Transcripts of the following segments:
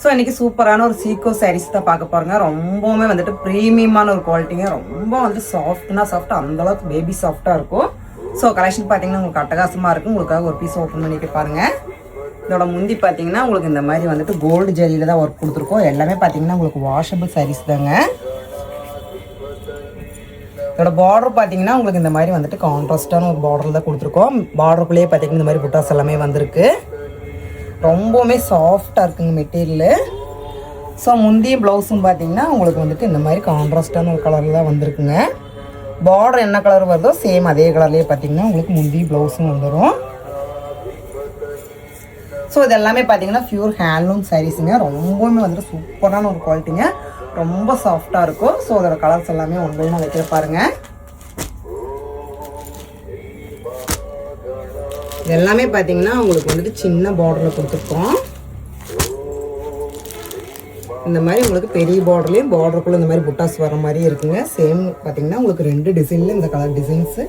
So இன்றைக்கி சூப்பரான ஒரு சீக்கோ சாரீஸ் தான் பார்க்க போகிறோங்க. ரொம்பவுமே வந்துட்டு ப்ரீமியமான ஒரு குவாலிட்டிங்க. ரொம்ப வந்து சாஃப்ட்னா சாஃப்ட், அந்தளவுக்கு பேபி சாஃப்டாக இருக்கும். ஸோ கலெக்ஷன் பார்த்தீங்கன்னா உங்களுக்கு அட்டகாசமாக இருக்கும். உங்களுக்காக ஒரு பீஸ் ஓப்பன் பண்ணிட்டு பாருங்கள். இதோட முந்தி பார்த்தீங்கன்னா உங்களுக்கு இந்த மாதிரி வந்துட்டு கோல்டு ஜெரியில் தான் ஒர்க் கொடுத்துருக்கோம். எல்லாமே பார்த்தீங்கன்னா உங்களுக்கு வாஷபிள் சாரீஸ் தாங்க. இதோட பார்டர் பார்த்தீங்கன்னா உங்களுக்கு இந்த மாதிரி வந்துட்டு கான்ட்ராஸ்டான ஒரு பார்டர் தான் கொடுத்துருக்கோம். பார்டருக்குள்ளேயே பார்த்தீங்கன்னா இந்த மாதிரி புட்டாஸ் எல்லாமே வந்திருக்கு. ரொம்பவுமே சாஃப்டாக இருக்குங்க மெட்டீரியலு. ஸோ முந்தைய ப்ளவுஸும் பார்த்தீங்கன்னா உங்களுக்கு வந்துட்டு இந்த மாதிரி கான்ட்ராஸ்டான ஒரு கலரில் தான் வந்திருக்குங்க. பார்டர் என்ன கலர் வருதோ சேம் அதே கலர்லேயே பார்த்தீங்கன்னா உங்களுக்கு முந்தைய ப்ளவுஸும் வந்துடும். ஸோ இது எல்லாமே பார்த்தீங்கன்னா பியூர் ஹேண்ட்லூம் சாரீஸுங்க. ரொம்பவுமே வந்துட்டு சூப்பரான ஒரு குவாலிட்டிங்க. ரொம்ப சாஃப்டாக இருக்கும். ஸோ அதோட கலர்ஸ் எல்லாமே ஒன்று நான் வைக்கிற பாருங்கள். இது எல்லாமே பார்த்தீங்கன்னா உங்களுக்கு வந்துட்டு சின்ன பார்டரில் கொடுத்துருக்கோம். இந்த மாதிரி உங்களுக்கு பெரிய பார்டர்லேயும் பார்டருக்குள்ளே இந்த மாதிரி புட்டாஸ் வர மாதிரி இருக்குங்க. சேம் பார்த்தீங்கன்னா உங்களுக்கு 2 டிசைனில் இந்த கலர் டிசைன்ஸு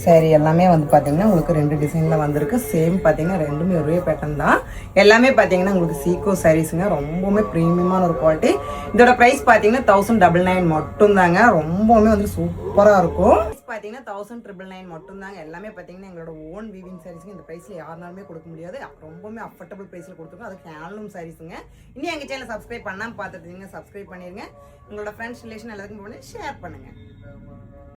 சரி எல்லாமே வந்து பார்த்தீங்கன்னா உங்களுக்கு 2 டிசைனில் வந்திருக்கு. சேம் பார்த்தீங்கன்னா ரெண்டுமே ஒரே பேட்டர்ன் தான். எல்லாமே பார்த்தீங்கன்னா உங்களுக்கு சீக்கோ சாரீஸுங்க. ரொம்பவுமே ப்ரீமியமான ஒரு குவாலிட்டி. இதோட ப்ரைஸ் பார்த்தீங்கன்னா 1099 மட்டும்தாங்க. ரொம்பவுமே வந்து சூப்பராக இருக்கும். பார்த்தீங்கன்னா 1099 மட்டும்தாங்க. எல்லாமே பார்த்தீங்கன்னா எங்களோட ஓன் வீவிங் சாரீஸுங்க. இந்த ப்ரைஸில் யாருனாலுமே கொடுக்க முடியாது. ரொம்பவுமே அஃபோர்டபுள் ப்ரைஸில் கொடுத்துருக்கோம். அதுக்கு ஹேண்ட்லூம் சாரீஸுங்க. இன்னும் எங்கள் சேனல் சப்ஸ்கிரைப் பண்ணாமல் பார்த்துருந்தீங்க, சப்ஸ்கிரைப் பண்ணிடுங்க. உங்களோட ஃப்ரெண்ட்ஸ் ரிலேஷன் எல்லாத்துக்கும் பண்ணி ஷேர் பண்ணுங்கள்.